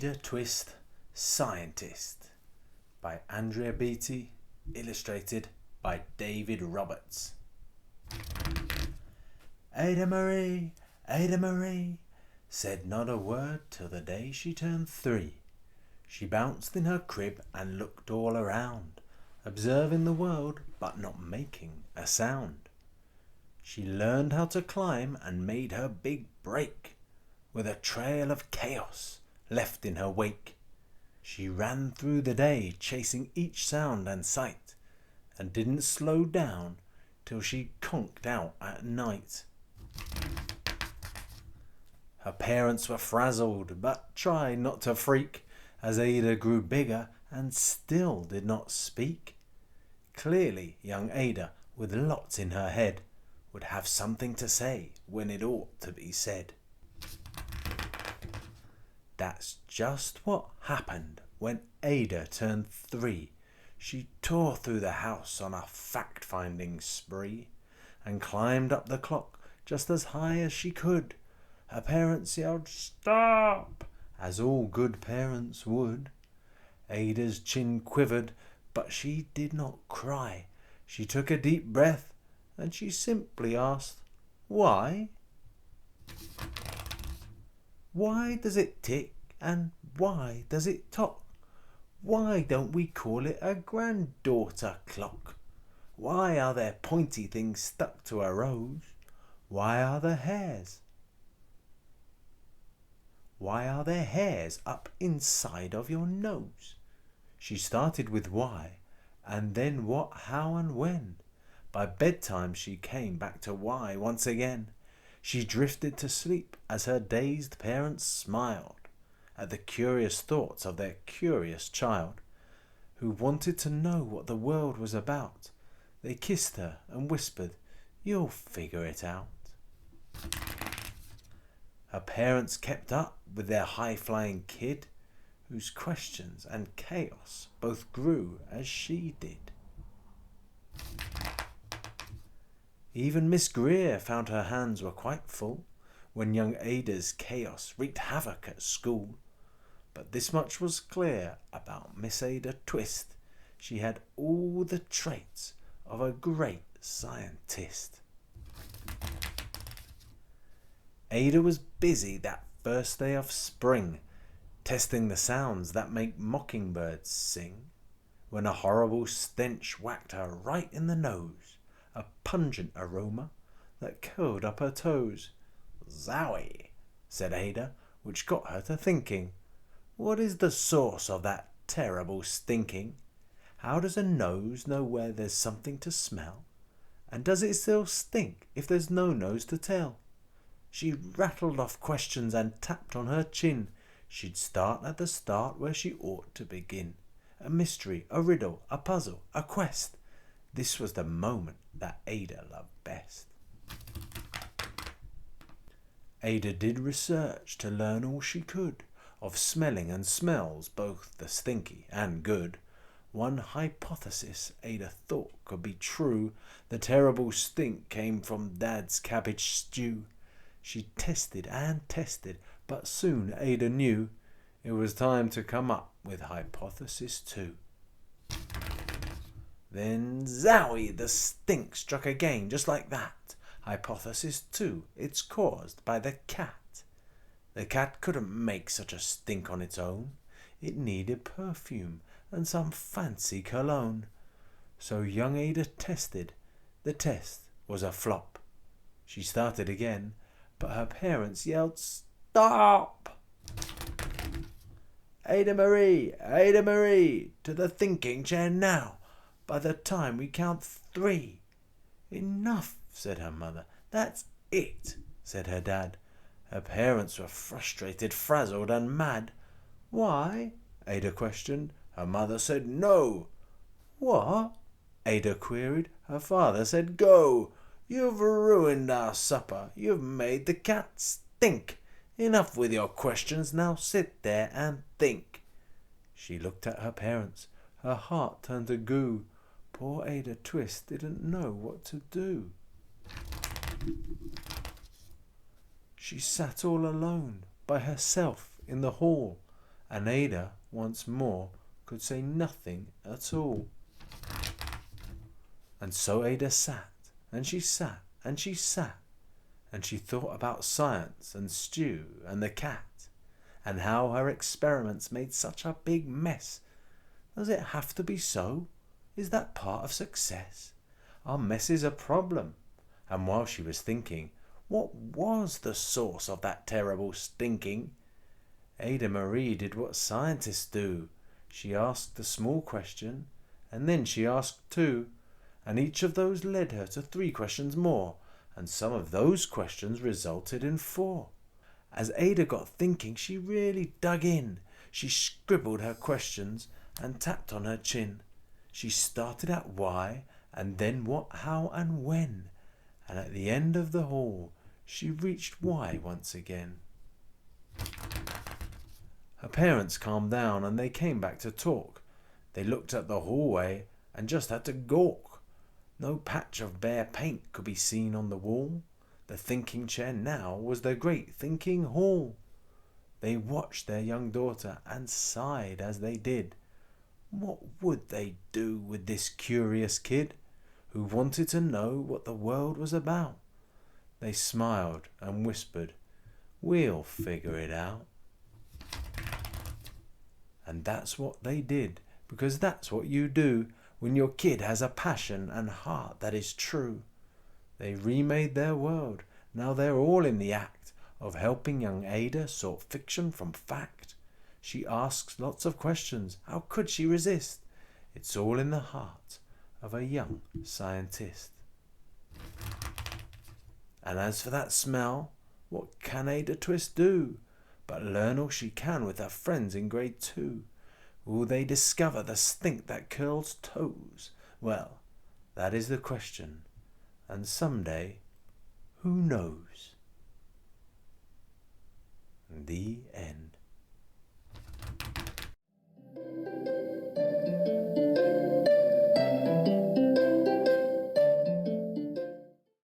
Ada Twist, Scientist by Andrea Beattie, illustrated by David Roberts. Ada Marie, said not a word till the day she turned 3. She bounced in her crib and looked all around, observing the world but not making a sound. She learned how to climb and made her big break, with a trail of chaos left in her wake. She ran through the day chasing each sound and sight, and didn't slow down till she conked out at night. Her parents were frazzled but tried not to freak as Ada grew bigger and still did not speak. Clearly young Ada, with lots in her head, would have something to say when it ought to be said. That's just what happened when Ada turned 3. She tore through the house on a fact-finding spree and climbed up the clock just as high as she could. Her parents yelled, "Stop!" as all good parents would. Ada's chin quivered, but she did not cry. She took a deep breath and she simply asked, "Why?" Why does it tick and why does it tock? Why don't we call it a granddaughter clock? Why are there pointy things stuck to her rose? Why are there hairs up inside of your nose? She started with why, and then what, how and when. By bedtime she came back to why once again. She drifted to sleep as her dazed parents smiled at the curious thoughts of their curious child, who wanted to know what the world was about. They kissed her and whispered, "You'll figure it out." Her parents kept up with their high-flying kid, whose questions and chaos both grew as she did. Even Miss Greer found her hands were quite full when young Ada's chaos wreaked havoc at school. But this much was clear about Miss Ada Twist: she had all the traits of a great scientist. Ada was busy that first day of spring, testing the sounds that make mockingbirds sing, when a horrible stench whacked her right in the nose, a pungent aroma that curled up her toes. "Zowie," said Ada, which got her to thinking. What is the source of that terrible stinking? How does a nose know where there's something to smell? And does it still stink if there's no nose to tell? She rattled off questions and tapped on her chin. She'd start at the start where she ought to begin. A mystery, a riddle, a puzzle, a quest. This was the moment that Ada loved best. Ada did research to learn all she could of smelling and smells, both the stinky and good. One hypothesis Ada thought could be true: the terrible stink came from Dad's cabbage stew. She tested and tested, but soon Ada knew it was time to come up with hypothesis 2. Then zowie, the stink struck again, just like that. Hypothesis 2, it's caused by the cat. The cat couldn't make such a stink on its own. It needed perfume and some fancy cologne. So young Ada tested. The test was a flop. She started again, but her parents yelled, "Stop!" Ada Marie, to the thinking chair now. By the time we count 3. "Enough," said her mother. "That's it," said her dad. Her parents were frustrated, frazzled and mad. "Why?" Ada questioned. Her mother said no. "What?" Ada queried. Her father said go. "You've ruined our supper. You've made the cat stink. Enough with your questions. Now sit there and think." She looked at her parents. Her heart turned to goo. Poor Ada Twist didn't know what to do. She sat all alone by herself in the hall and Ada once more could say nothing at all. And so Ada sat, and she sat, and she sat, and she thought about science and Stew and the cat, and how her experiments made such a big mess. Does it have to be so? Is that part of success? Are messes a problem? And while she was thinking, what was the source of that terrible stinking? Ada Marie did what scientists do. She asked a small question, and then she asked two, and each of those led her to 3 questions more, and some of those questions resulted in 4. As Ada got thinking, she really dug in. She scribbled her questions and tapped on her chin. She started at why, and then what, how, and when, and at the end of the hall she reached why once again. Her parents calmed down and they came back to talk. They looked at the hallway and just had to gawk. No patch of bare paint could be seen on the wall. The thinking chair now was the great thinking hall. They watched their young daughter and sighed as they did. What would they do with this curious kid who wanted to know what the world was about? They smiled and whispered, "We'll figure it out." And that's what they did, because that's what you do when your kid has a passion and heart that is true. They remade their world. Now they're all in the act of helping young Ada sort fiction from fact. She asks lots of questions. How could she resist? It's all in the heart of a young scientist. And as for that smell, what can Ada Twist do but learn all she can with her friends in grade 2? Will they discover the stink that curls toes? Well, that is the question. And someday, who knows? The end.